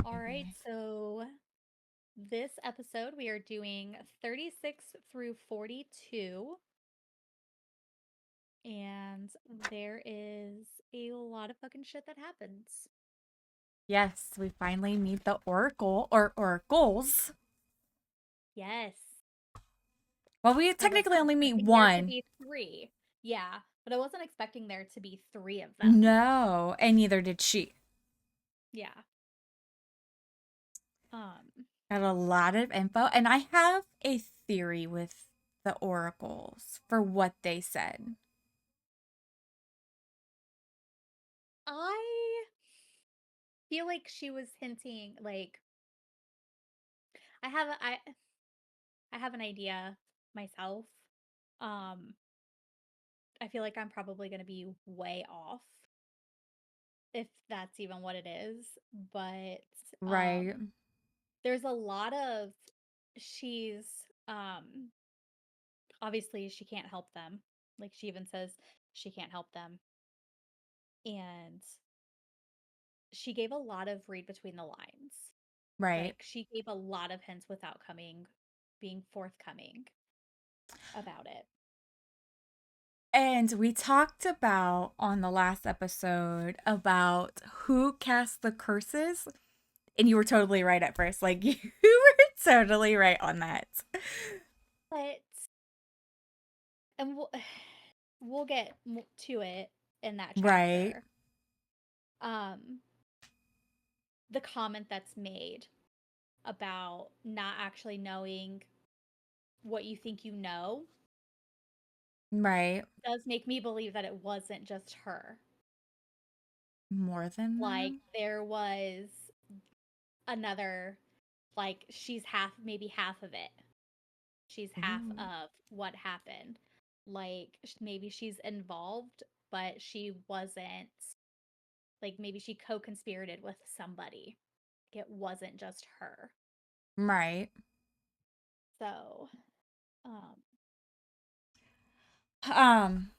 All right, so this episode we are doing 36 through 42, and there is a lot of fucking shit that happens. Yes, we finally meet the Oracle or Oracles. Yes. Well, we I wasn't technically only meet expecting there to one. be three. Yeah, but I wasn't expecting there to be three of them. No, and neither did she. Yeah. Um, Got a lot of info, and I have a theory with the Oracles for what they said. I feel like she was hinting like I have a, I have an idea myself. Um, I feel like I'm probably going to be way off if that's even what it is, but Right, um there's a lot of she's um obviously she can't help them. Like she even says she can't help them, and she gave a lot of read between the lines. right. Like she gave a lot of hints without being forthcoming about it. And we talked about on the last episode about who cast the curses, and you were totally right at first. Like, you were totally right on that. But and we'll get to it in that Right, chapter. Um the comment that's made about not actually knowing what you think you know right. does make me believe that it wasn't just her. More than Like that. there was another, like she's half, maybe half of it. She's half Ooh. of what happened. Like maybe she's involved, but she wasn't, like maybe she co-conspirated with somebody. It wasn't just her. Right. So, um Um,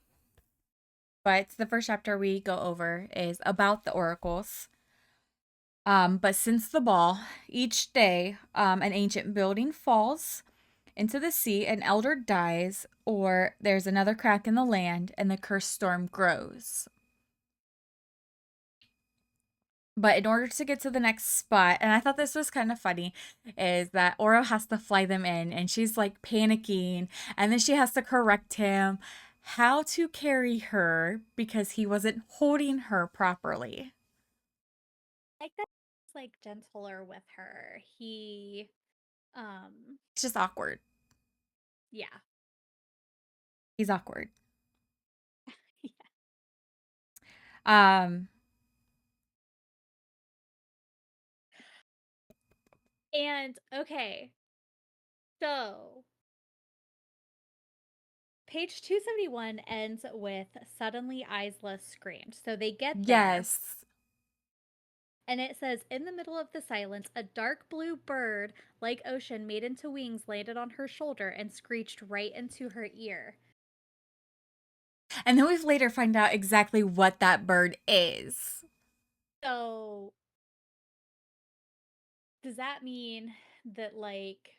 but the first chapter we go over is about the oracles. But since the ball, each day, an ancient building falls into the sea, an elder dies, or there's another crack in the land, and the cursed storm grows. But in order to get to the next spot, and I thought this was kind of funny, is that Oro has to fly them in, and she's like panicking, and then she has to correct him how to carry her because he wasn't holding her properly. like that's like gentler with her. Um It's just awkward. yeah. He's awkward. Um, And okay, so page 271 ends with suddenly Isla screamed. So they get there yes. and it says in the middle of the silence, a dark blue bird like ocean made into wings landed on her shoulder and screeched right into her ear. And then we later find out exactly what that bird is. So does that mean that like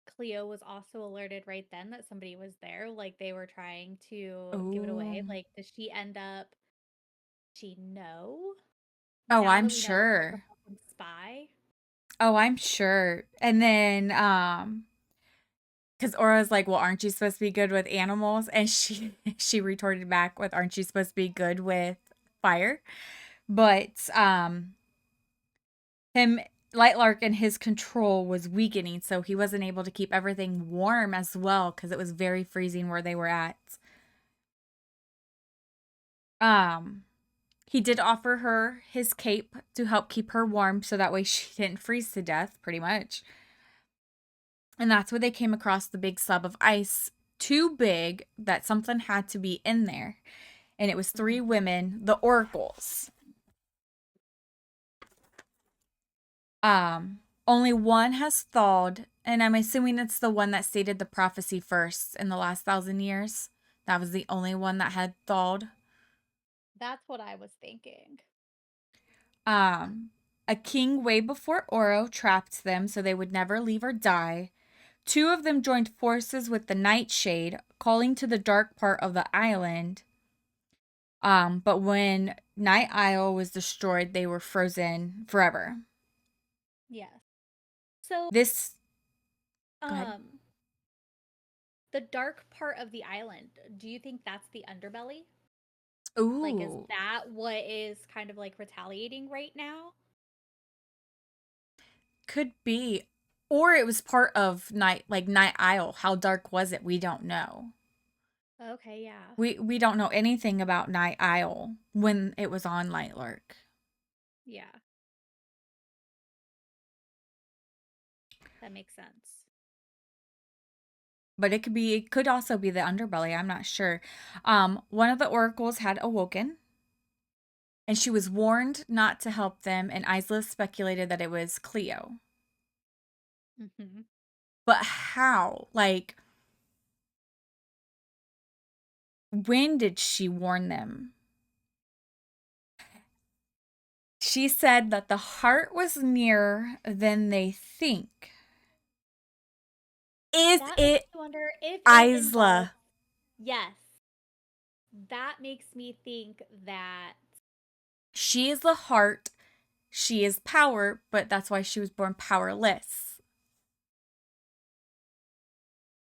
Cleo was also alerted right then that somebody was there? Like they were trying to give it Oh. away? Like, does she end up, she know Oh, now I'm that we know that there's a sure. fucking spy? Oh, I'm sure. And then because Aura's like, well, aren't you supposed to be good with animals? And she she retorted back with, aren't you supposed to be good with fire? But him Lightlark and his control was weakening, so he wasn't able to keep everything warm as well because it was very freezing where they were at. Um he did offer her his cape to help keep her warm so that way she didn't freeze to death, pretty much. And that's where they came across the big slab of ice, too big that something had to be in there. And it was three Mhm. women, the oracles. Only one has thawed, and I'm assuming it's the one that stated the prophecy first in the last 1,000 years. That was the only one that had thawed. That's what I was thinking. Um, A king way before Oro trapped them so they would never leave or die. Two of them joined forces with the Nightshade, calling to the dark part of the island. But when Night Isle was destroyed, they were frozen forever. Yes. So, This, go ahead. um, the dark part of the island, do you think that's the underbelly? Like, is Ooh, that what is kind of like retaliating right now? could be. Or it was part of Night Isle. How dark was it? We don't know. Okay, yeah. We don't know anything about Night Isle when it was on Lightlark. Yeah, that makes sense. But it could also be the underbelly. I'm not sure. One of the oracles had awoken, and she was warned not to help them. And Isla speculated that it was Cleo. Hmm. But how? Like, when did she warn them? She said that the heart was nearer than they think. Is That makes it me wonder if it involves, Isla? yes, that makes me think that, She is the heart. She is power, but that's why she was born powerless.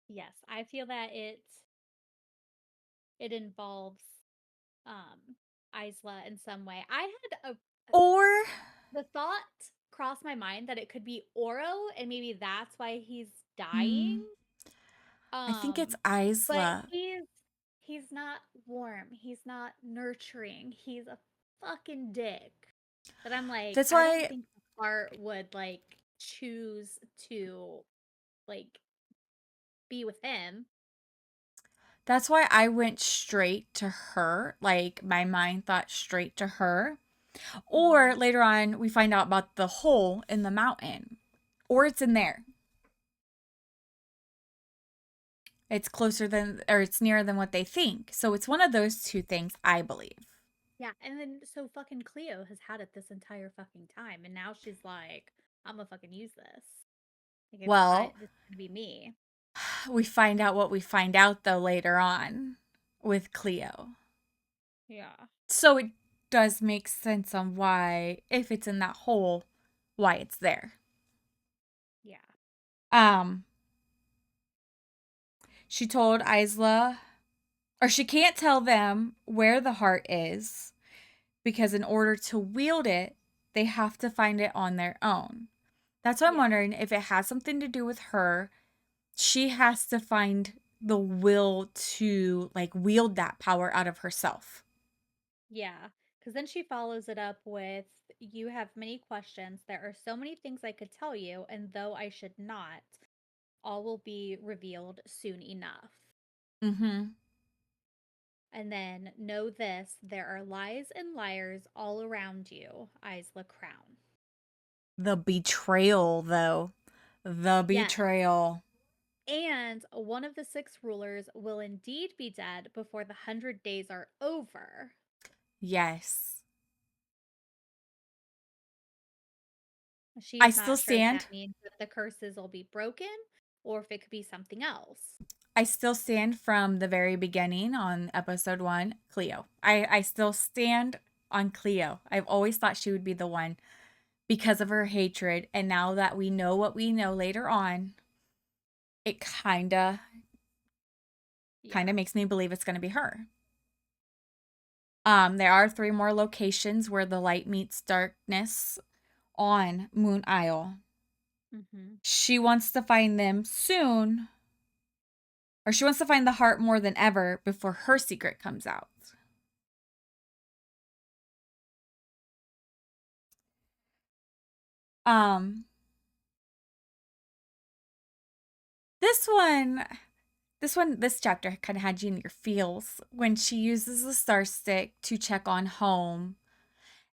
yes, I feel that it involves Isla in some way. I had a Or the thought crossed my mind that it could be Oro and maybe that's why he's dying. mm, I think it's Um but Isla. he's not warm. He's not nurturing. He's a fucking dick. That I'm like, That's I don't why think the heart would like choose to like be with him. that's why I went straight to her. Like my mind thought straight to her. Or Hmm. later on we find out about the hole in the mountain. Or it's in there. It's closer than or it's nearer than what they think. So it's one of those two things, I believe. Yeah, and then so fucking Cleo has had it this entire fucking time, and now she's like, I'm gonna fucking use this. Like if I Well, this is gonna be me. we find out what we find out though later on with Cleo. Yeah. So it does make sense on why, if it's in that hole, why it's there. Yeah. Um, she told Isla, or she can't tell them where the heart is because in order to wield it, they have to find it on their own. That's why I'm Yeah. wondering if it has something to do with her. She has to find the will to like wield that power out of herself. Yeah. Because then she follows it up with, you have many questions. There are so many things I could tell you, and though I should not, all will be revealed soon enough. Mm-hmm. And then know this, there are lies and liars all around you, Isla Crown. The betrayal, though. The Yes. betrayal. And one of the six rulers will indeed be dead before the 100 days are over. Yes. I She's still not sure if stand. that means that the curses will be broken or if it could be something else. I still stand from the very beginning on episode 1, Cleo. I still stand on Cleo. I've always thought she would be the one because of her hatred. And now that we know what we know later on, it kinda Yeah. makes me believe it's gonna be her. There are three more locations where the light meets darkness on Moon Isle. Hmm. She wants to find them soon, or she wants to find the heart more than ever before her secret comes out. Um, this one, this chapter kind of had you in your feels when she uses the star stick to check on home,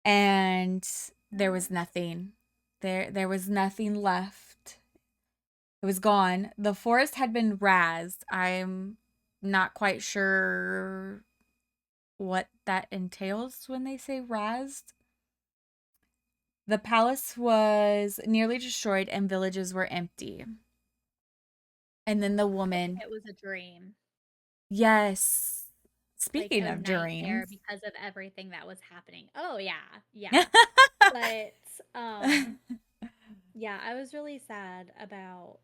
and there was nothing. There was nothing left. It was gone. The forest had been razed. I'm not quite sure what that entails when they say razed. The palace was nearly destroyed and villages were empty. And then the Like woman, it was a dream, yes. like Speaking a of nightmare dreams. because of everything that was happening. Oh yeah, yeah. But yeah, I was really sad about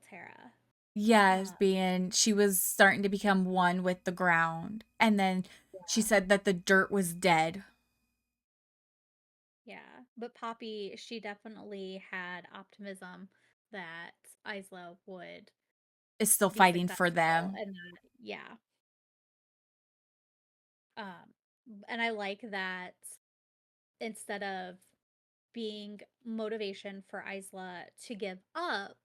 Tara. Yes, Uh, being she was starting to become one with the ground. And then she yeah, said that the dirt was dead, yeah. But Poppy, she definitely had optimism that Isla would is still be fighting for successful, them. and that yeah. Um, and I like that instead of being motivation for Isla to give up,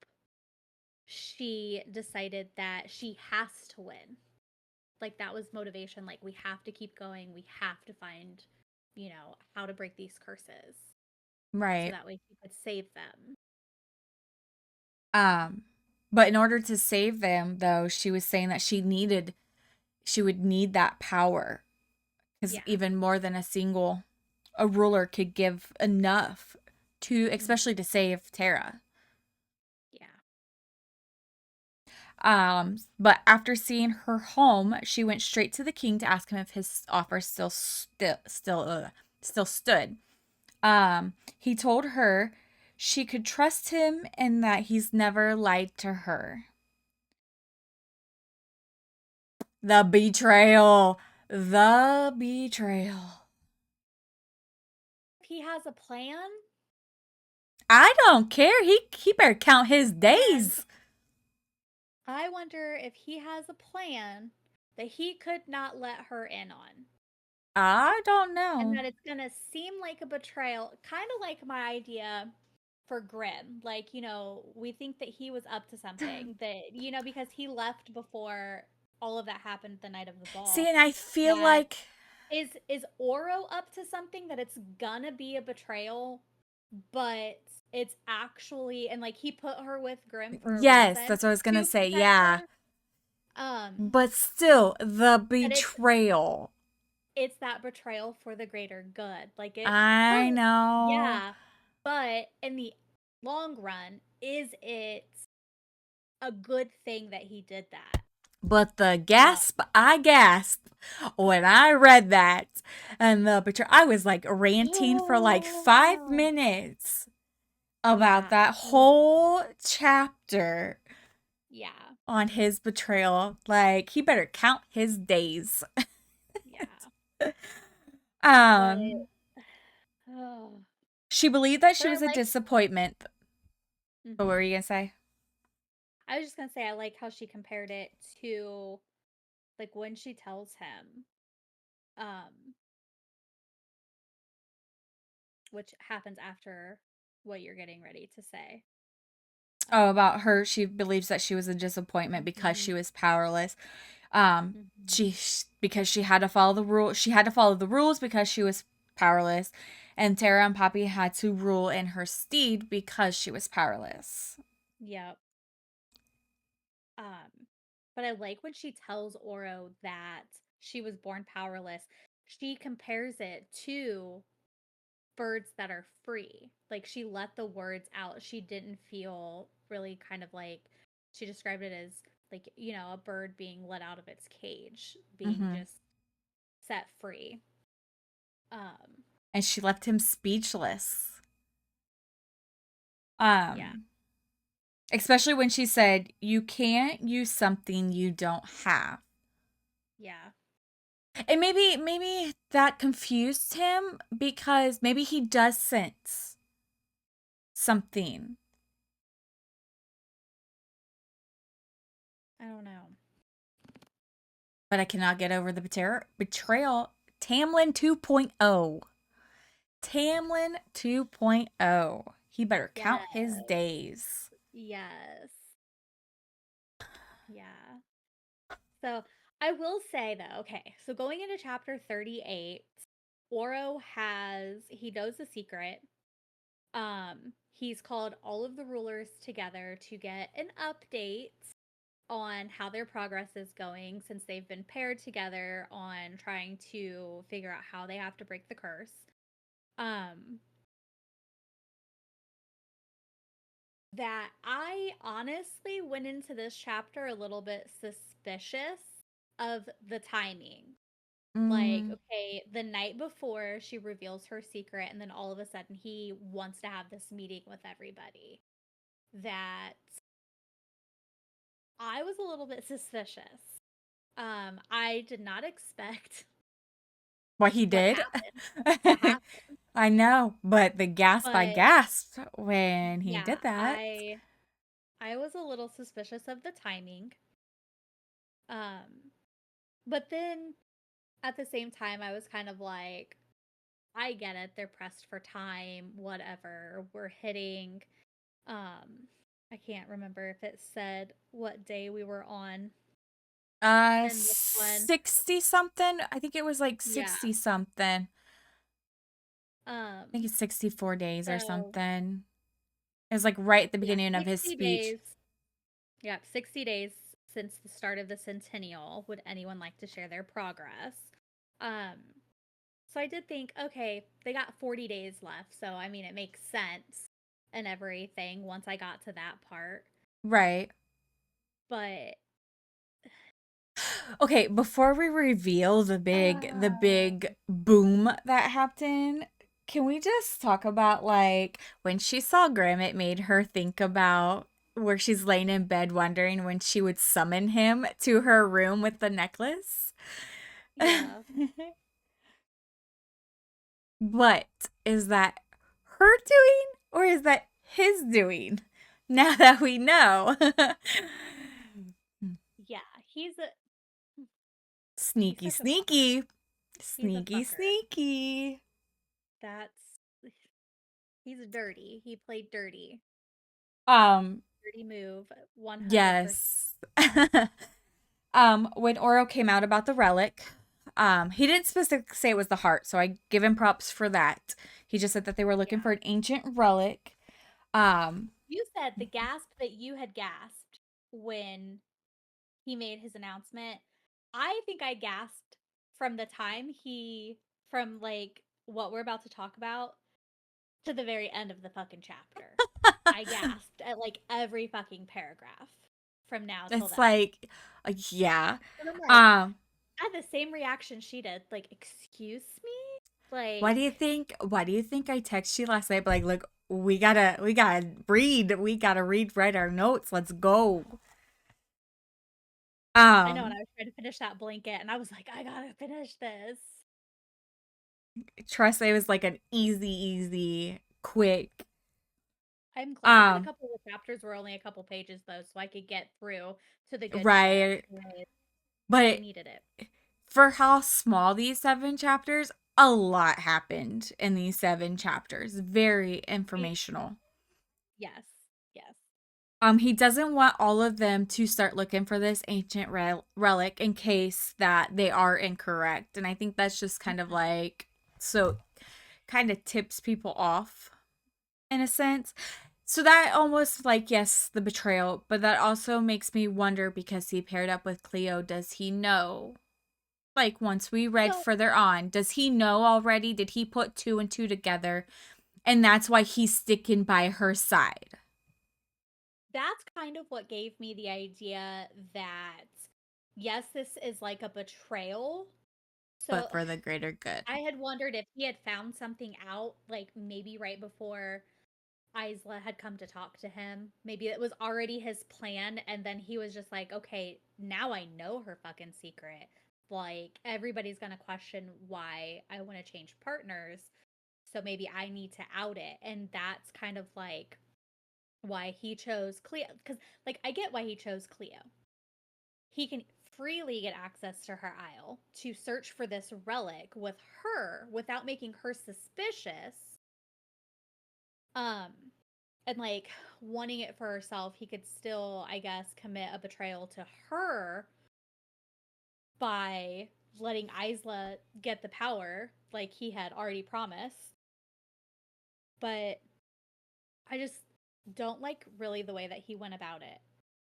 she decided that she has to win. Like that was motivation. Like we have to keep going. We have to find, how to break these curses so Right. that way he could save them. Um, but in order to save them, though, she was saying that she would need that power because Yeah. even more than a ruler could give enough to, Hmm. especially to save Tara. Yeah. But after seeing her home, she went straight to the king to ask him if his offer still stood. He told her she could trust him and that he's never lied to her. The betrayal. The betrayal. If he has a plan, I don't care. He better count his and days. I wonder if he has a plan that he could not let her in on. I don't And know. that it's gonna seem like a betrayal, kind of like my idea for Grim. Like, we think that he was up to something, that, because he left before all of that happened the night of the See, ball. and I feel That like is Oro up to something that it's gonna be a betrayal, but it's actually, and like he put her with Grim for a yes, reason that's what I was gonna to say. protect Yeah, her. Um, but still, the but betrayal. it's that betrayal for the greater good. Like it I hurt, know. yeah, but in the long run, is it a good thing that he did that? But the Uh, gasp I gasped when I read that and the betrayal, I was like ranting for like 5 minutes about yeah, that whole chapter yeah, on his betrayal. Like he better count his days. yeah. But Um, oh, she believed that but she I was a like. disappointment. But what were Mhm. you gonna say? I was just gonna say I like how she compared it to like when she tells him, um, which happens after what you're getting ready to say. Oh, Um, about her, she believes that she was a disappointment because mhm, she was powerless. Um, mhm. because she had to follow the rule. She had to follow the rules because she was powerless, and Tara and Poppy had to rule in her stead because she was powerless. Yep. But I like when she tells Oro that she was born powerless. She compares it to birds that are free. Like she let the words out. She didn't feel really kind of like she described it as like, a bird being let out of its cage, being Hmm. just set free. Um, And she left him speechless. yeah, Um, Especially when she said, "You can't use something you don't have." yeah. And maybe that confused him because maybe he does sense something, I don't know. but I cannot get over the betrayal. Tamlin 2.0. Tamlin 2.0. He better count Yes, his days. yes, yeah. So I will say though, okay, so going into chapter 38, Oro he knows the secret. He's called all of the rulers together to get an update on how their progress is going since they've been paired together on trying to figure out how they have to break the curse. Um, that I honestly went into this chapter a little bit suspicious of the timing. Like, Mm, okay, the night before she reveals her secret, and then all of a sudden he wants to have this meeting with everybody. That I was a little bit suspicious. I did not expect what he what did? happened to happen. I know, but the gasp I But gasped when he yeah, did that. I was a little suspicious of the timing. Um, but then at the same time I was kind of like, I get it. They're pressed for time, whatever. We're hitting I can't remember if it said what day we were on in this one. 60 something. I think it was like Yeah. 60 something. I think Um it's 64 days or so something. It was like right at the yeah, beginning of his 60 speech. days. Yeah, 60 days since the start of the centennial. Would anyone like to share their progress? Um so I did think, okay, they got 40 days left. So I mean it makes sense and everything once I got to that part. Right. But Okay, before we reveal the uh big boom that happened, can we just talk about like when she saw Grim, it made her think about where she's laying in bed wondering when she would summon him to her room with the necklace. yeah. But is that her doing or is that his doing? Now that we know. Yeah, he's Sneaky, such a fucker. sneaky. He's a Sneaky, fucker. sneaky. That's he's dirty. He played dirty. Um, Dirty move, 100%. yes. When Oro came out about the relic, he didn't specifically say it was the heart, so I give him props for that. He just said that they were looking Yeah. for an ancient relic. Um, You said the gasp that you had gasped when he made his announcement. I think I gasped from the time from like what we're about to talk about to the very end of the fucking chapter. I gasped at like every fucking paragraph from now till it's then. like, yeah. And I'm like, Um, I had the same reaction she did. Like, excuse me? Why do Like, you think? Why do you think I texted you last night? Like, look, we gotta read. We gotta read. Write our notes. Let's go. I know, and Um, I was trying to finish that blanket, and I was like, I gotta finish this. Trust me, it was like an easy, quick. I'm glad that a Um, couple of chapters were only a couple pages, though, so I could get through to the good shit. right. 'Cause I But needed it. for how small these 7 chapters, a lot happened in these 7 chapters. Very I, informational. yes, yes. He doesn't want all of them to start looking for this ancient relic in case that they are incorrect. And I think that's just kind of Mhm. like, so kind of tips people off in a sense. So that almost like, yes, the betrayal, but that also makes me wonder because he paired up with Cleo, does he know? Like once we read So further on, does he know already? Did he put two and two together? And that's why he's sticking by her side, that's kind of what gave me the idea that, yes, this is like a betrayal. So but for the greater good. I had wondered if he had found something out, like maybe right before Isla had come to talk to him. Maybe it was already his plan, and then he was just like, okay, now I know her fucking secret. Like, everybody's gonna question why I want to change partners. So maybe I need to out it. And that's kind of like why he chose Cleo. Because, like, I get why he chose Cleo. He can freely get access to her isle to search for this relic with her without making her suspicious. Um, and like wanting it for herself, he could still, I guess, commit a betrayal to her by letting Isla get the power like he had already promised. But I just don't like really the way that he went about it.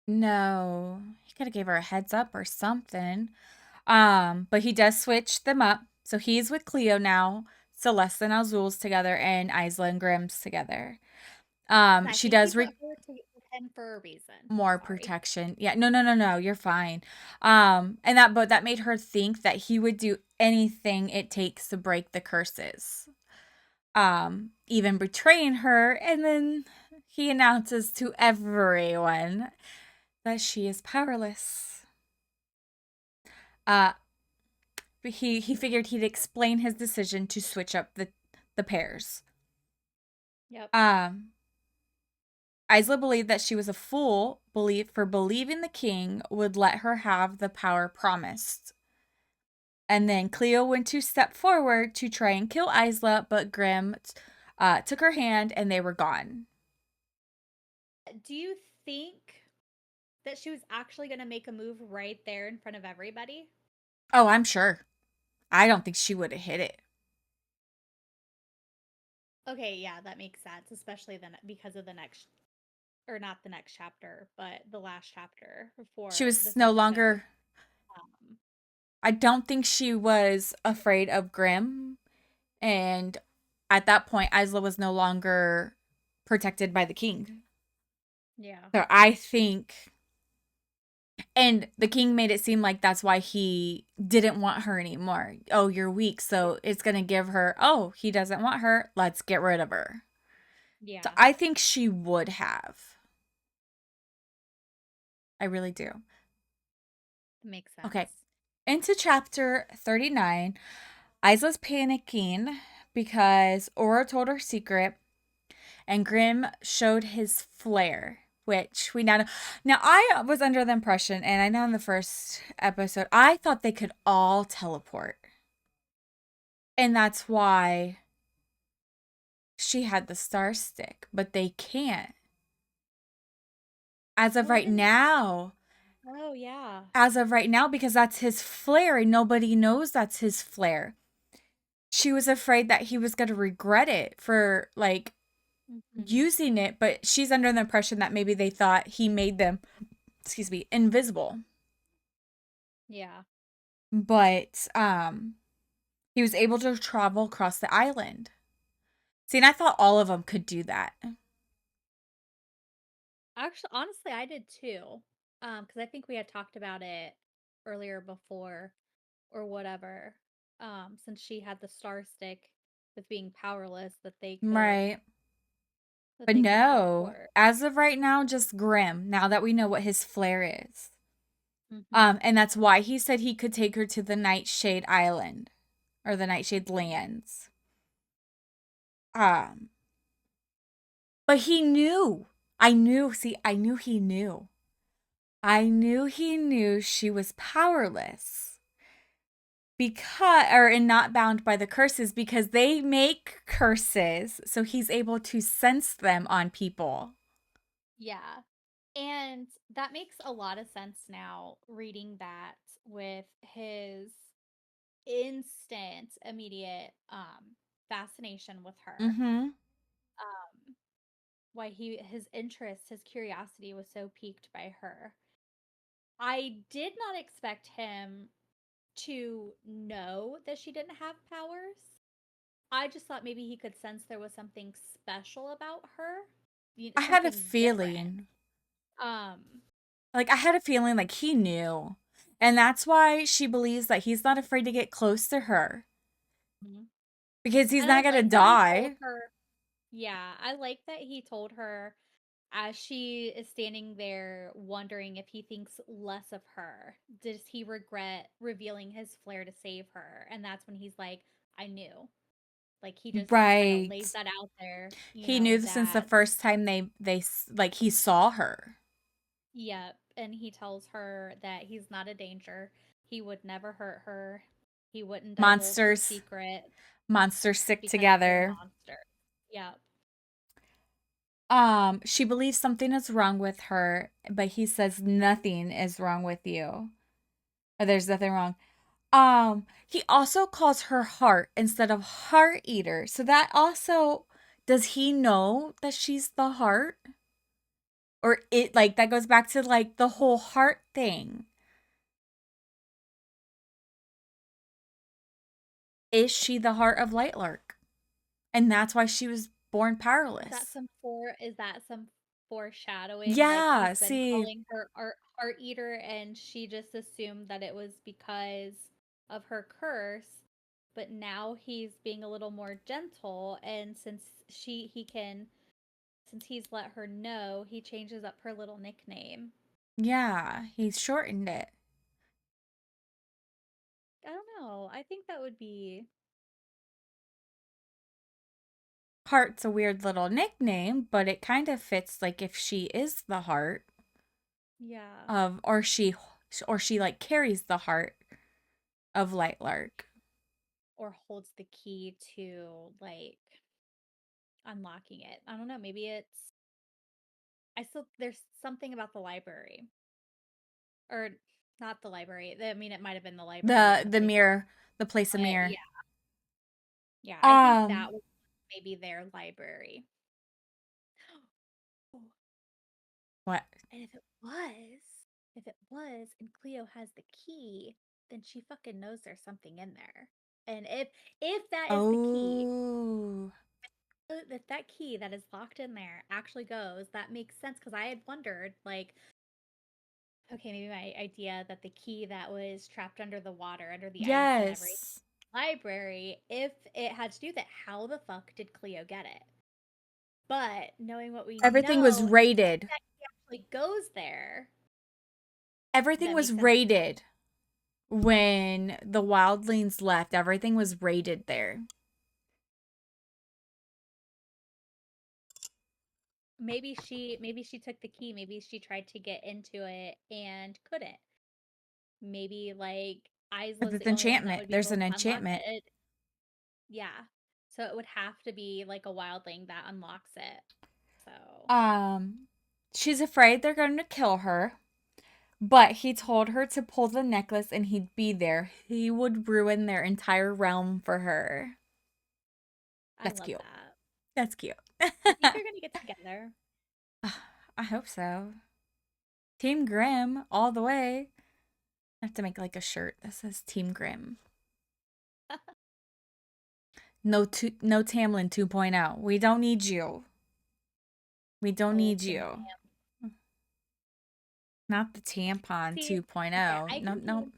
No, he could have gave her a heads up or something. But he does switch them up. So he's with Cleo now, Celeste and Azul's together, and Isla and Grimm's together. I She think he does put her with him for a reason. more Sorry. protection. Yeah, no, no, no, no, you're fine. And that made her think that he would do anything it takes to break the curses. Even betraying her, and then he announces to everyone that she is powerless. Uh he figured he'd explain his decision to switch up the pairs. Yep. Um Isla believed that she was a fool for believing the king would let her have the power promised. And then Cleo went to step forward to try and kill Isla, but Grimm took her hand and they were gone. Do you think that she was actually going to make a move right there in front of everybody? Oh, I'm sure. I don't think she would have hit it. Okay, yeah, that makes sense, especially then because of the next, or not the next chapter, but the last chapter She for was this no episode. longer, Um, I don't think she was afraid of Grimm. And at that point, Isla was no longer protected by the king. yeah, So I think, and the king made it seem like that's why he didn't want her anymore. Oh, you're weak. yeah, So it's going to give her, oh, he doesn't want her. Let's get rid of her. So yeah, I think she would have. I really do. makes Okay. sense. Into chapter 39, Isla's panicking because Aura told her secret and Grimm showed his flare, which we now know. Now, I was under the impression, and I know in the first episode, I thought they could all teleport. And that's why she had the star stick, but they can't. As of Oh, I right didn't. now, Oh, yeah. because that's his flare and nobody knows that's his flare. She was afraid that he was going to regret it for like Hmm. using it, but she's under the impression that maybe they thought he made them, excuse me, invisible. Yeah. But he was able to travel across the island. See, and I thought all of them could do that. Actually, honestly, I did too. Because I think we had talked about it earlier before or whatever. Since she had the star stick with being powerless, Right. that But they could no, teleport. as of right now, just Grim, now that we know what his flare is. Hmm. And that's why he said he could take her to the Nightshade Island or the Nightshade Hmm. Lands. Um, but he knew. I knew he knew. I knew he knew she was powerless because or and not bound by the curses because they make curses so he's able to sense them on people. Yeah. And that makes a lot of sense now, reading that with his instant, immediate fascination with her. Mhm. Um, why his interest, his curiosity was so piqued by her. I did not expect him to know that she didn't have powers. I just thought maybe he could sense there was something special about her, I had a something different. feeling. Um, Like I had a feeling like he knew. And that's why she believes that he's not afraid to get close to her Mhm. because he's and I not going to like that he told die. her. Yeah, I like that he told her as she is standing there wondering if he thinks less of her. Does he regret revealing his flair to save her? And that's when he's like, I knew. Like he just kind of lays Right. that out there, He knew since the that first time like he saw her. yep. And he tells her that he's not a danger. He would never hurt her. He wouldn't divulge her Monsters, secret monsters stick because they're together. monsters. Yep. She believes something is wrong with her, but he says nothing is wrong with you. Or there's nothing wrong. He also calls her heart instead of heart eater. So that also, does he know that she's the heart? Or it like that goes back to like the whole heart thing. Is she the heart of Lightlark? And that's why she was born powerless. Is that some foreshadowing? Like Yeah, he's been see, calling her heart eater and she just assumed that it was because of her curse, but now he's being a little more gentle and since he's let her know, he changes up her little nickname. yeah, he's shortened it. I don't know. I think that would be Heart's a weird little nickname, but it kind of fits like if she is the heart yeah, of or she like carries the heart of Lightlark. or holds the key to like unlocking it. I don't know. Maybe it's I still there's something about the library or not the library. I mean, it might have been the library The in the the place, mirror, the place of but mirror. yeah, yeah. I think Um, that was maybe their library. Oh, what? and if it was, and Cleo has the key, then she fucking knows there's something in there. And if that is the key, Oh, if that key that is locked in there actually goes, that makes sense because I had wondered, like, okay, maybe my idea that the key that was trapped under the water, under the ice and everything, yes. library, if it had to do that, how the fuck did Cleo get it? But knowing what we Everything was know, if rated. that key actually goes there, Everything that was makes sense. rated when the wildlings left. Everything was rated there. Maybe she took the key, maybe she tried to get into it and couldn't. Maybe like Eyes Because was it's the only one that enchantment. would be There's able an to unlock enchantment. it. Yeah. So it would have to be like a wildling that unlocks it. So Um, she's afraid they're going to kill her, but he told her to pull the necklace and he'd be there. He would ruin their entire realm for her. I That's love cute. that. That's cute. Do you think they're gonna get together? I hope so. Team Grimm all the way. I have to make like a shirt that says Team Grimm. No Tamlin 2.0. We don't need you. We don't Oh, need the you. Not the tampon see, okay, 2.0. No, no.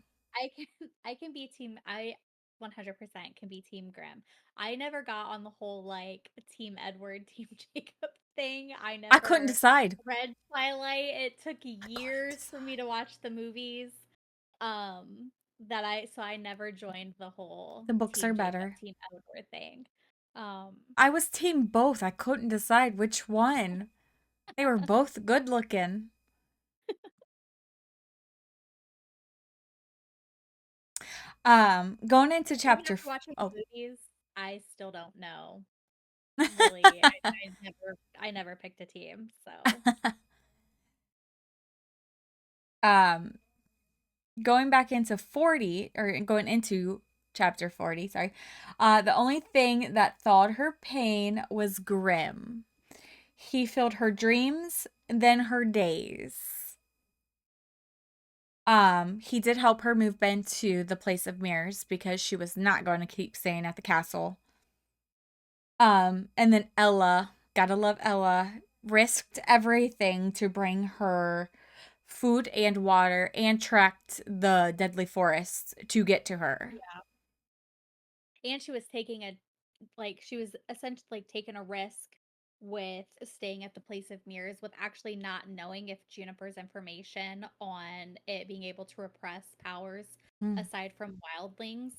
I can be team I 100% can be team Grimm. I never got on the whole like team Edward, team Jacob thing. I I couldn't never decide. read Twilight. It took I couldn't years for decide. me to watch the movies. That I never joined the whole The books are team Jacob, better. team Edward thing. Um I was team both. I couldn't decide which one. They were both good looking. Going into Even chapter after watching the oh. movies, I still don't know. Really, I never picked a team, so um going back into 40 or going into chapter 40, sorry. The only thing that thawed her pain was Grim. He filled her dreams, then her days. He did help her move Ben to the place of mirrors because she was not going to keep staying at the castle. And then Ella, gotta love Ella, risked everything to bring her food and water and tracked the deadly forest to get to her. yeah. And she was taking a like she was essentially like taking a risk with staying at the place of mirrors with actually not knowing if Juniper's information on it being able to repress powers Mm. aside from wildlings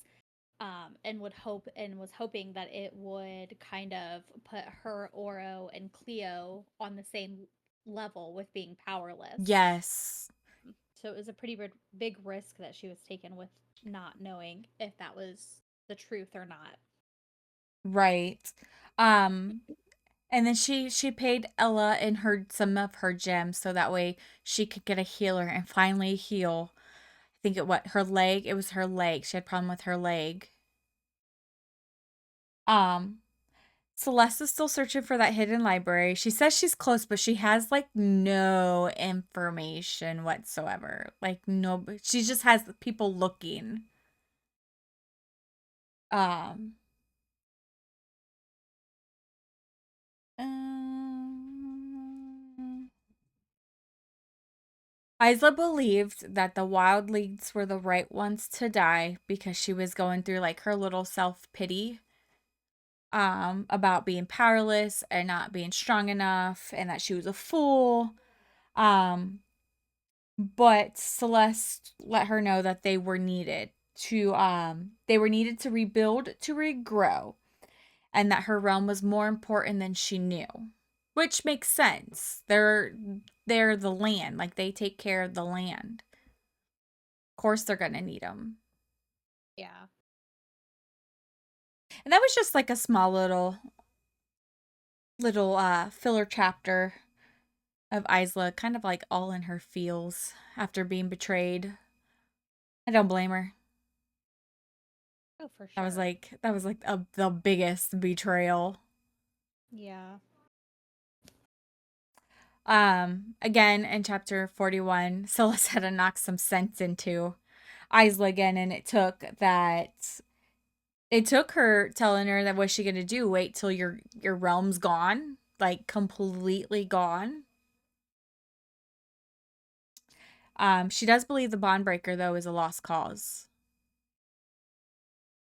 and was hoping that it would kind of put her Oro and Cleo on the same level with being powerless. Yes, So it was a pretty big risk that she was taking with not knowing if that was the truth or not. right. Um, and then she paid Ella and her some of her gems so that way she could get a healer and finally heal. I think her leg. It was her leg. She had a problem with her leg. Um, Celeste is still searching for that hidden library. She says she's close, but she has like no information whatsoever. Like no, she just has people looking. Um, Isla believed that the wild leads were the right ones to die because she was going through like her little self-pity about being powerless and not being strong enough and that she was a fool. Um but Celeste let her know that they were needed to rebuild to regrow and that her realm was more important than she knew. Which makes sense. They're the land, like they take care of the land. Of course they're going to need them. Yeah. And that was just like a small little filler chapter of Isla kind of like all in her feels after being betrayed. I don't blame her. Oh, for That was sure. like the biggest betrayal. Yeah. Again in chapter 41, Celeste had to knock some sense into Isla again, and it took her telling her that what's she gonna do? Wait till your realm's gone? Like completely gone? She does believe the bond breaker though is a lost cause.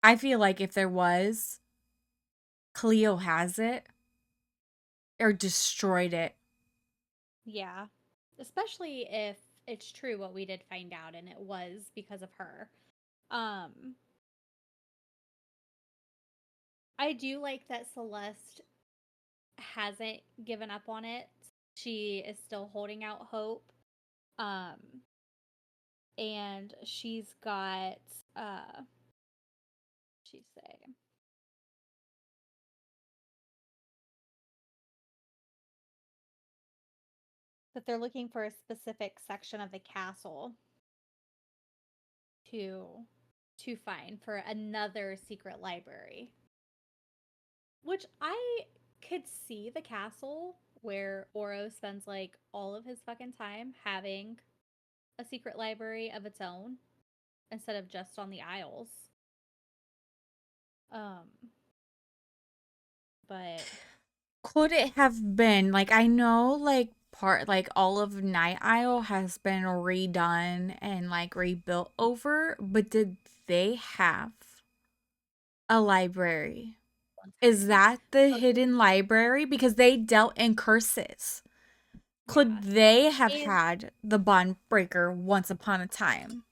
I feel like if there was, Cleo has it or destroyed it. Yeah. Especially if it's true what we did find out and it was because of her. Um I do like that Celeste hasn't given up on it. She is still holding out hope. Um and she's got she'd say that they're looking for a specific section of the castle to find for another secret library, which I could see the castle where Oro spends like all of his fucking time having a secret library of its own instead of just on the Isles. Um, but Could it have been like I know like part like all of Night Isle has been redone and like rebuilt over, but did they have a library? one Is time, that the but hidden library? Because they dealt in curses. yeah, Could they have and had the bond breaker once upon a time?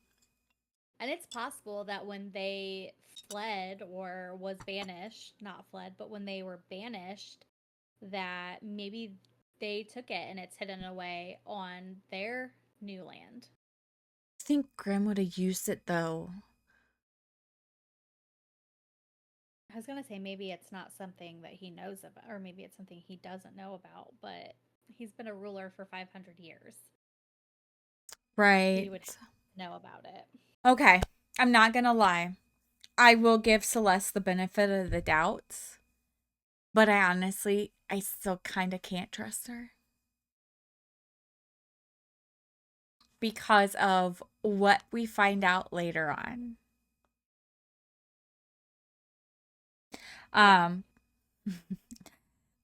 it's possible that when they fled or was banished, not fled, but when they were banished, that maybe they took it and it's hidden away on their new land. I think Grim would have used it though. I was gonna say maybe it's not something that he knows about, or maybe it's something he doesn't know about, but he's been a ruler for 500 years. Right. He would know about it. Okay. I'm not gonna lie. I will give Celeste the benefit of the doubt, but I still kind of can't trust her because of what we find out later on. Yeah. Um,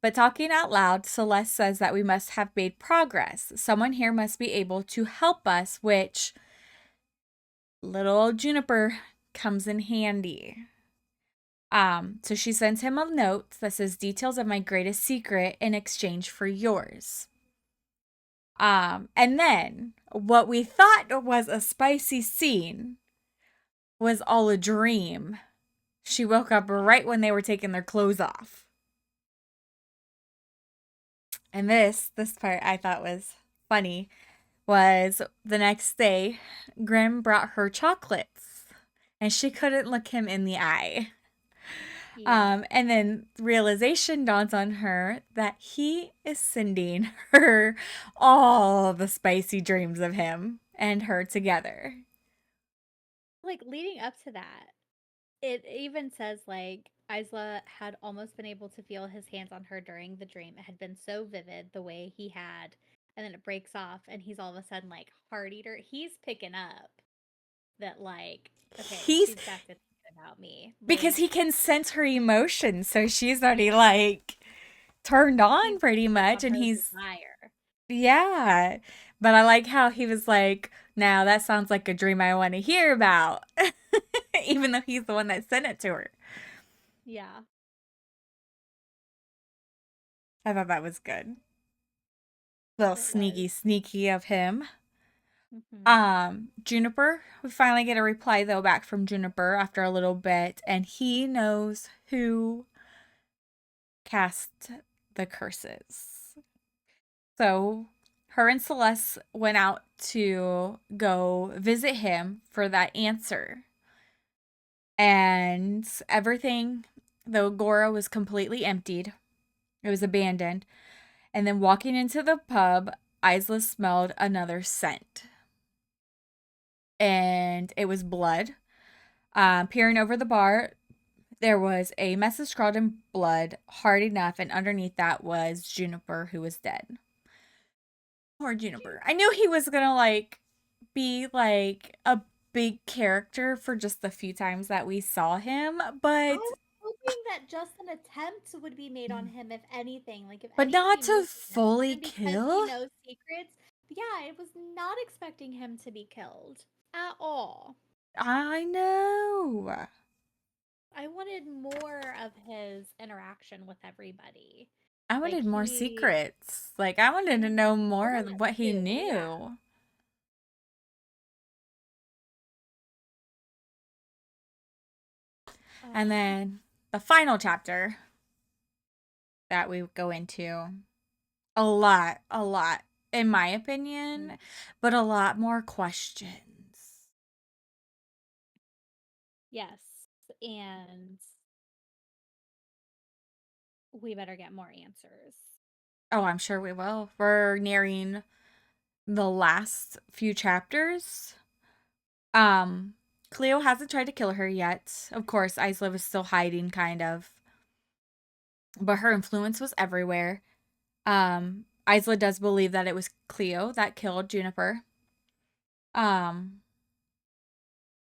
but talking out loud, Celeste says that we must have made progress. Someone here must be able to help us, which little old Juniper comes in handy. So she sends him a note that says details of my greatest secret in exchange for yours. And then what we thought was a spicy scene was all a dream. She woke up right when they were taking their clothes off. And this part I thought was funny was the next day, Grim brought her chocolates and she couldn't look him in the eye. Yeah. And then realization dawns on her that he is sending her all the spicy dreams of him and her together. Like leading up to that, it even says like Isla had almost been able to feel his hands on her during the dream. It had been so vivid the way he had, and then it breaks off, and he's all of a sudden like heart eater. He's picking up that like, okay, He's she's back to thinking about me. because Like he can sense her emotions, so she's already like turned on he's pretty picking up much, on and her he's desire. yeah. But I like how he was like, now that sounds like a dream I want to hear about. Even though he's the one that sent it to her. Yeah. I thought that was good. Little It was. sneaky of him. Hmm. Juniper, we finally get a reply though back from Juniper after a little bit, and he knows who cast the curses. So her and Celeste went out to go visit him for that answer. And everything, the Agora was completely emptied. It was abandoned. And then walking into the pub, Isla smelled another scent. And it was blood. Peering over the bar, there was a message scrawled in blood, hard enough, and underneath that was Juniper, who was dead. Poor Juniper. I knew he was gonna like be like a big character for just the few times that we saw him, I but was hoping that just an attempt would be made on him, if anything. Like, if not anybody to moves him, fully even because he kill. knows secrets. But yeah, I was not expecting him to be killed at all. I know. I wanted more of his interaction with everybody. I Like, wanted more he. secrets. Like I wanted to Mhm. know Well, more of that what he too, yeah. knew. And Um, then the final chapter that we go into, a lot, in my mhm. opinion, but a lot more questions. Yes. And we better get more answers. Oh, I'm sure we will. We're nearing the last few chapters. Um, Cleo hasn't tried to kill her yet. Of course, Isla was still hiding, kind of, but her influence was everywhere. Isla does believe that it was Cleo that killed Juniper. Um,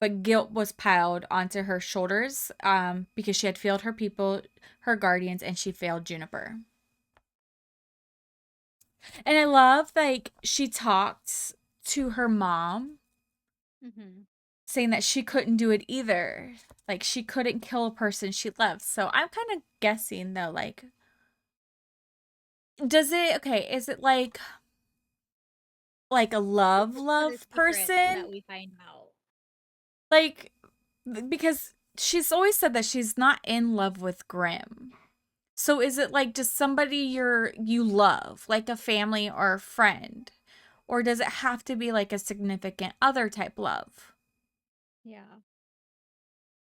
but guilt was piled onto her shoulders because she had failed her people, her guardians, and she failed Juniper. And I love like she talked to her mom Hmm. saying that she couldn't do it either. Like she couldn't kill a person she loved. So I'm kind of guessing though, like, does it okay, is it like a What sort of love secrets person? that we find out? Like because she's always said that she's not in love with Grimm. So is it like just somebody you love, like a family or a friend? Or does it have to be like a significant other type love? Yeah.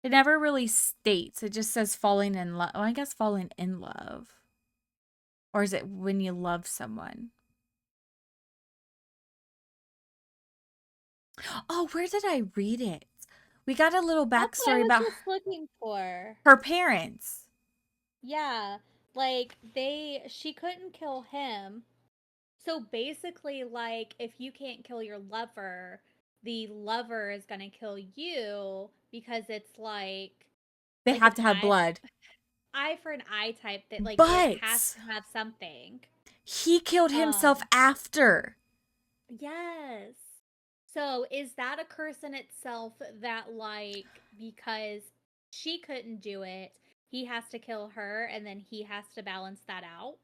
It never really states. It just says falling in love. Well, I guess falling in love. Or is it when you love someone? Oh, where did I read it? We got a little That's what I backstory was about just looking for. her parents. Yeah. Like, she couldn't kill him. So basically, like, if you can't kill your lover, the lover is gonna kill you because it's They like have an to have blood. eye for an eye type, that like it has But to have something. he killed himself Um, after. yes. So is that a curse in itself, that like, because she couldn't do it, he has to kill her and then he has to balance that out?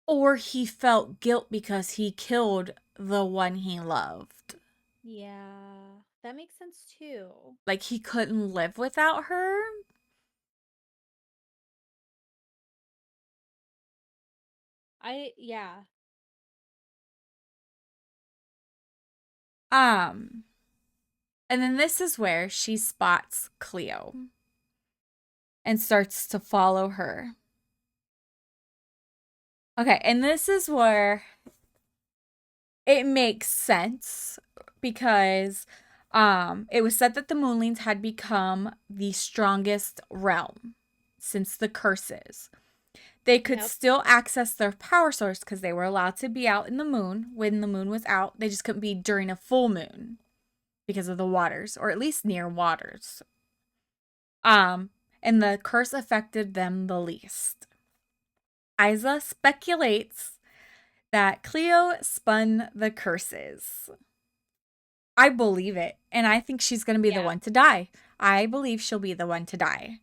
Or he felt guilt because he killed the one he loved. Yeah, that makes sense too. Like he couldn't live without her. Yeah. Um, and then this is where she spots Cleo and starts to follow her. Okay, and this is where it makes sense because it was said that the Moonlings had become the strongest realm since the curses. They could Yep. still access their power source because they were allowed to be out in the moon when the moon was out. They just couldn't be during a full moon because of the waters, or at least near waters. Um, and the curse affected them the least. Isa speculates that Cleo spun the curses. I believe it. And I think she's going to be the Yeah. one to die. I believe she'll be the one to die.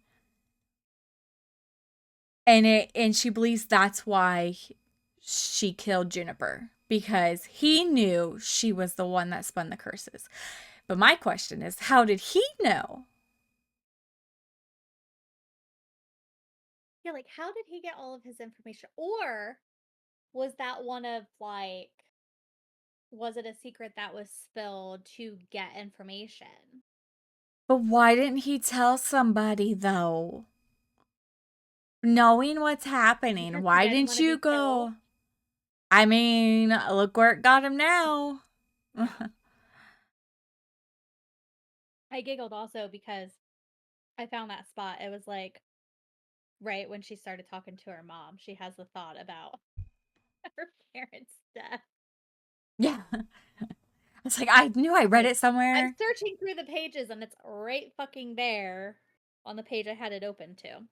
And she believes that's why she killed Juniper because Yeah. he knew she was the one that spun the curses. But my question is, how did he know? Yeah, like how did he get all of his information? Or was that one of like was it a secret that was spilled to get information? But why didn't he tell somebody though? Knowing what's happening, Because he why didn't didn't want to you be killed. go? I mean, look where it got him now. I giggled also because I found that spot. It was like right when she started talking to her mom, she has the thought about her parents' death. Yeah. It's like I knew I read Like, it I'm somewhere. searching through the pages and it's right fucking there on the page I had it open to.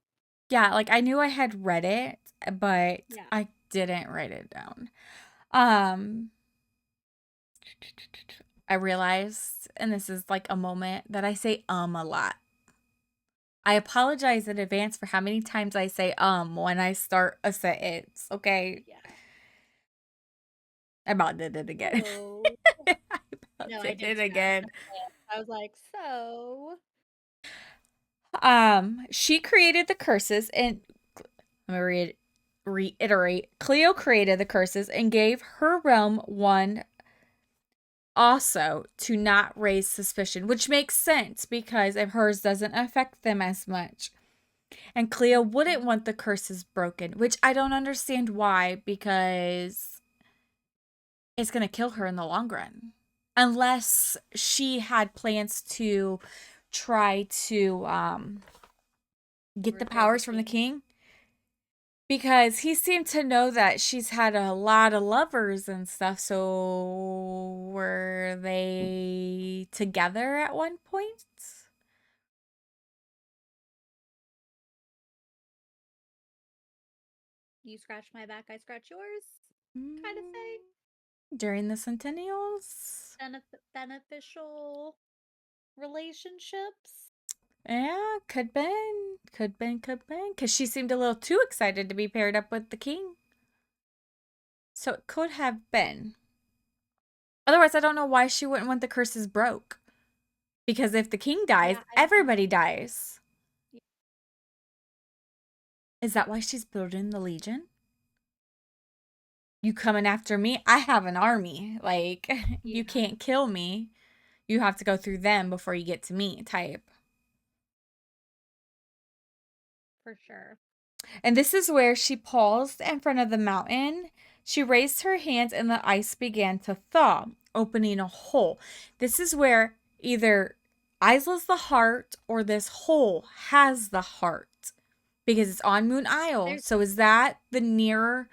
Yeah, like I knew I had read it, but Yeah. I didn't write it down. Um I realized, and this is like a moment that I say a lot. I apologize in advance for how many times I say when I start a sentence, okay? Yeah. I about did it again. So, I about no, I did did it too. I was again. gonna say it. I was like, so She created the curses and let me reiterate. Cleo created the curses and gave her realm one also to not raise suspicion, which makes sense because if hers doesn't affect them as much. And Cleo wouldn't Mhm. want the curses broken, which I don't understand why, because it's going to kill her in the long run. Unless she had plans to try to get the Overthrow the powers from the king. king. Because he seemed to know that she's had a lot of lovers and stuff. So were they together at one point? You scratch my back, I scratch yours, kind of thing. Mm, during the Centennials? Beneficial relationships. Yeah, could been. Could been, could been. Because she seemed a little too excited to be paired up with the king. So it could have been. Otherwise, I don't know why she wouldn't want the curses broke. Because if the king dies, Yeah, I don't everybody know. dies. Y- Is that why she's building the Legion? You coming after me? I have an army. Like, you Yeah, can't kill me. You have to go through them before you get to me, type. for sure. And this is where she paused in front of the mountain. She raised her hands and the ice began to thaw, opening a hole. This is where either Isla's the heart or this hole has the heart because it's on Moon Isle. There's So is that the nearer?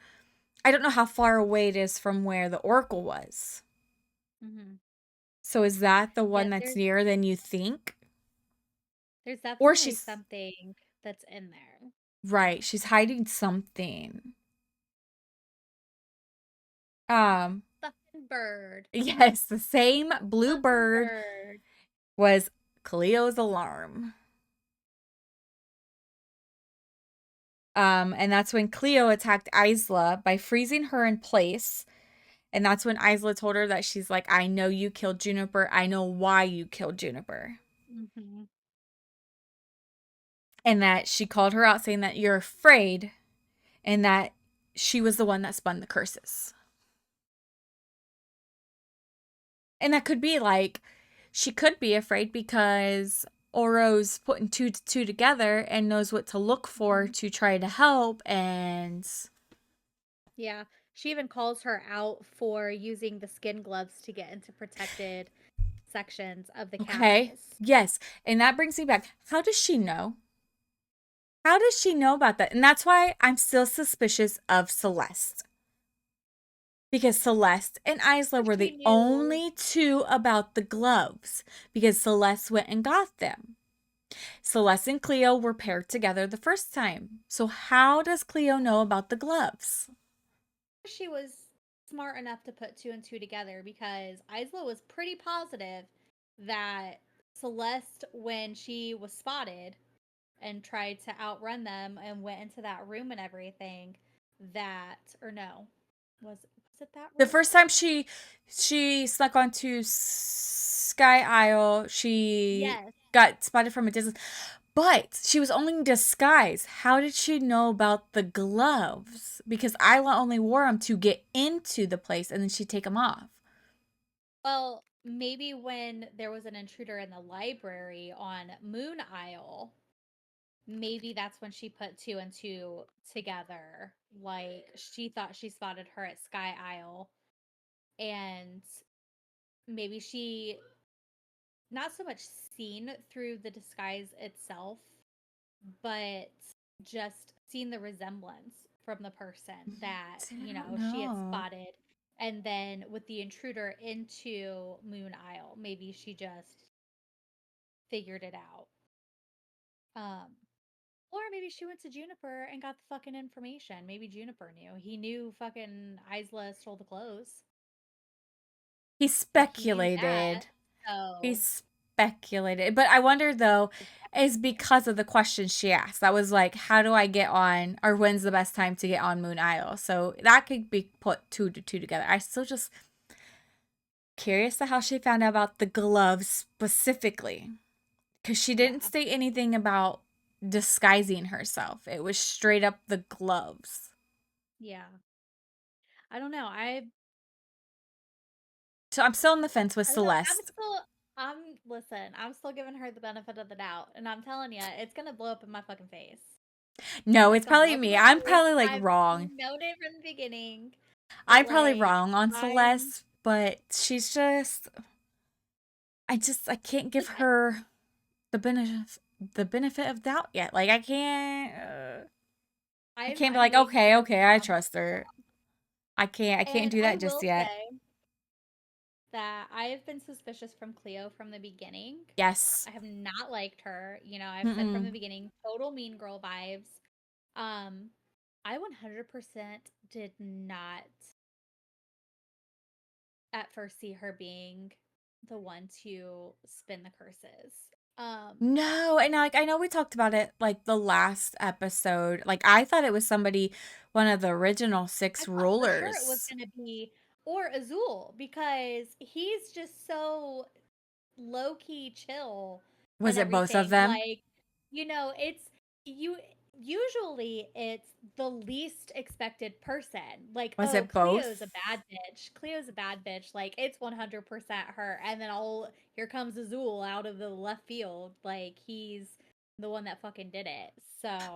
I don't know how far away it is from where the Oracle was. mhm. So is that the Yeah, one that's nearer than you think? there's Or definitely she's something that's in there. right, she's hiding something. Um, Fucking bird. yes, the same blue Fucking bird bird. was Cleo's alarm. And that's when Cleo attacked Isla by freezing her in place. And that's when Isla told her that she's like, I know you killed Juniper. I know why you killed Juniper. Mhm. And that she called her out saying that you're afraid and that she was the one that spun the curses. And that could be like, she could be afraid because Oro's putting two to two together and knows what to look for Mhm. to try to help. And Yeah. She even calls her out for using the skin gloves to get into protected sections of the okay, castles. yes. And that brings me back. How does she know? How does she know about that? And that's why I'm still suspicious of Celeste. Because Celeste and Isla were She the knew. only two about the gloves. Because Celeste went and got them. Celeste and Cleo were paired together the first time. So how does Cleo know about the gloves? She was. smart enough to put two and two together because Isla was pretty positive that Celeste, when she was spotted and tried to outrun them and went into that room and everything, that or no, was it that The room? first time she snuck onto Sky Isle, she Yes. got spotted from a distance. But she was only in disguise. How did she know about the gloves? Because Isla only wore them to get into the place and then she'd take them off. Well, maybe when there was an intruder in the library on Moon Isle, maybe that's when she put two and two together. Like she thought she spotted her at Sky Isle, and maybe she not so much seen through the disguise itself, but just seen the resemblance from the person that, See, I don't she had know. spotted. And then with the intruder into Moon Isle, maybe she just figured it out. Or maybe she went to Juniper and got the fucking information. Maybe Juniper knew. He knew fucking Isla stole the clothes. He Like he knew that. speculated. He So speculated. But I wonder though, is exactly. because of the question she asked. That was like, how do I get on, or when's the best time to get on Moon Isle? So that could be put two to two together. I still just curious to how she found out about the gloves specifically. Because she didn't Yeah. state anything about disguising herself. It was straight up the gloves. Yeah. I don't know. So I'm still on the fence with I don't know. I'm Celeste. still I'm listen, I'm still giving her the benefit of the doubt. And I'm telling you, it's gonna blow up in my fucking face. No, It's it's gonna blow probably up in me. my I'm face. probably like I've wrong. known it from the beginning. But I'm probably like wrong on I'm Celeste, but she's just I can't give listen, her the benefit of doubt yet. Like I can't be I'm like, waiting for okay, her to okay, I come. trust her. I can't And do I that just will yet. say that I've been suspicious from Cleo from the beginning. Yes. I have not liked her. I've said from the Mm-mm. beginning, total mean girl vibes. Um, I 100% did not at first see her being the one to spin the curses. Um, No, and like I know we talked about it like the last episode. Like I thought it was somebody, one of the original I six thought for sure it was rulers. going to be or Azul because he's just so low key chill Was and it both of everything. them? Like, it's you usually it's the least expected person. Like, Was oh, it Cleo's a both? bad bitch. Cleo's a bad bitch. Like, it's 100% her. And then all here comes Azul out of the left field. Like, he's the one that fucking did it.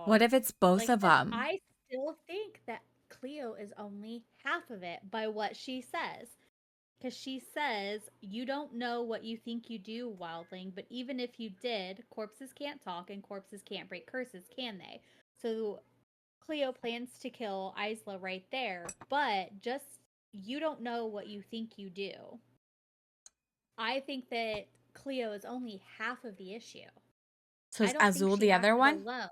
What So, if it's both like of I said, them? I still think that Cleo is only half of it by what she says. Because she says, you don't know what you think you do, wildling, but even if you did, corpses can't talk and corpses can't break curses, can they? So Cleo plans to kill Isla right there, but just you don't know what you think you do. I think that Cleo is only half of the issue. So I is don't think Azul she the other acted one? alone.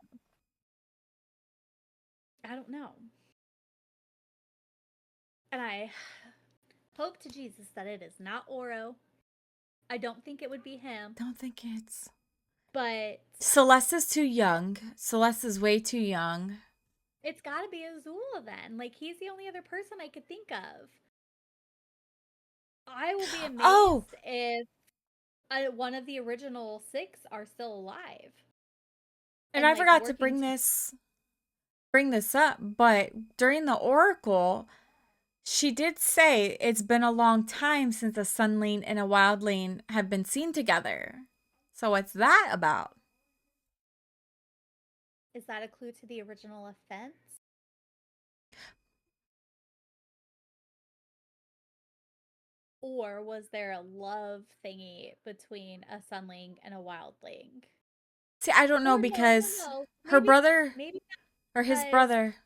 I don't know. And I hope to Jesus that it is not Oro. I don't think it would be him, Don't think it's but Celeste is too young. Celeste is way too young. it's got to be Azula then. Like he's the only other person I could think of. I will be Oh, amazed if one of the original six are still alive and and I like forgot to working to. bring this up, but during the oracle, she did say it's been a long time since a sunling and a wildling have been seen together. So what's that about? Is that a clue to the original offense? Or was there a love thingy between a sunling and a wildling? See, I don't know Or no, no, because no. her Maybe, brother maybe or his because brother,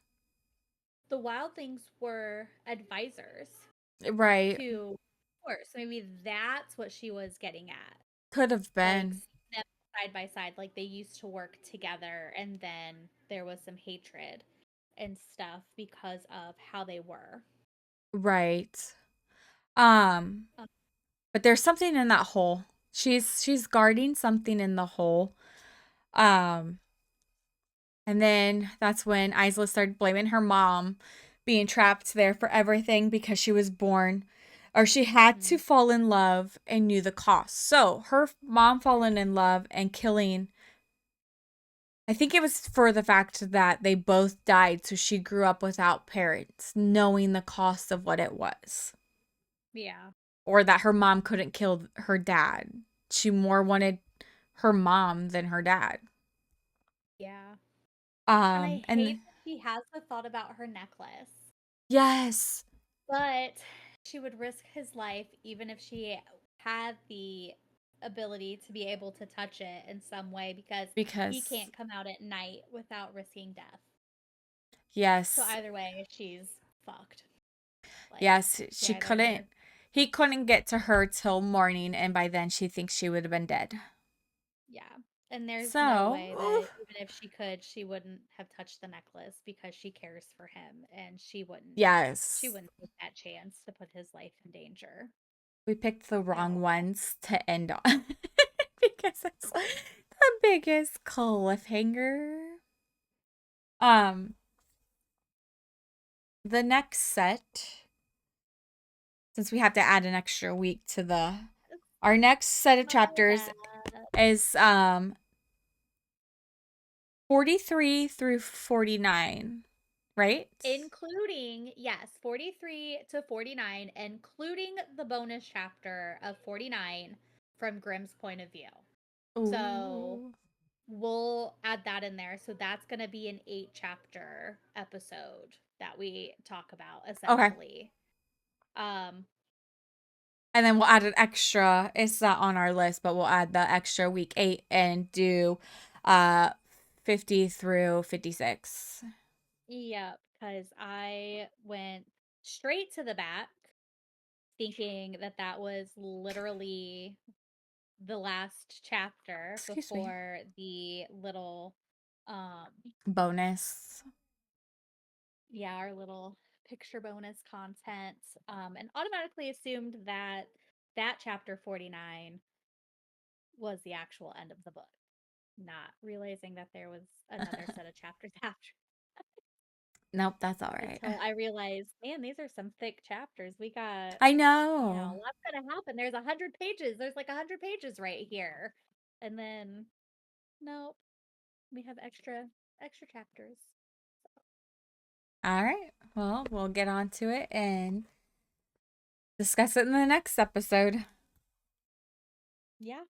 the wildlings were advisors right, to horse. Maybe that's what she was getting at. could have Like been. seeing them side by side, like they used to work together, and then there was some hatred and stuff because of how they were. Right. Um, Um, but there's something in that hole. She's guarding something in the hole. Um, and then that's when Isla started blaming her mom being trapped there for everything because she was born or she had to mhm. fall in love and knew the cost. So her mom falling in love and killing, I think it was for the fact that they both died. So she grew up without parents, knowing the cost of what it was. Yeah. Or that her mom couldn't kill her dad. She more wanted her mom than her dad. Yeah. And I hate And that she has the thought about her necklace, yes, but she would risk his life even if she had the ability to be able to touch it in some way because he because can't come out at night without risking death. So yes, either way, she's fucked. Like, yes, she either he couldn't get to her till morning, and by then she thinks she would have been dead. yeah. And there's no So, way that even if she could, she wouldn't have touched the necklace because she cares for him and she yes, wouldn't take that chance to put his life in danger we picked the at wrong all. ones to end on because it's the biggest cliffhanger. Um, the next set, since we have to add an extra week to the our next set of My chapters bad. is 43 through 49, right? Including, yes, 43 to 49, including the bonus chapter of 49 from Grimm's point of view. So Ooh. we'll add that in there. So that's going to be an 8 chapter episode that we talk about Okay. essentially. Um, And then we'll add an extra. It's not on our list, but we'll add the extra week 8 and do uh 50 through 56. yeah, because I went straight to the back thinking that that was literally the last chapter Excuse me. before the little um Bonus. yeah, our little picture bonus content, and automatically assumed that that chapter 49 was the actual end of the book, not realizing that there was another set of chapters after, Nope, that's all right. until I realized, man, these are some thick chapters. We got, I you know, know. a lot's gonna happen. There's 100 pages. There's like 100 pages right here. And then nope, we have extra chapters. All right. Well, we'll get on to it and discuss it in the next episode. Yeah.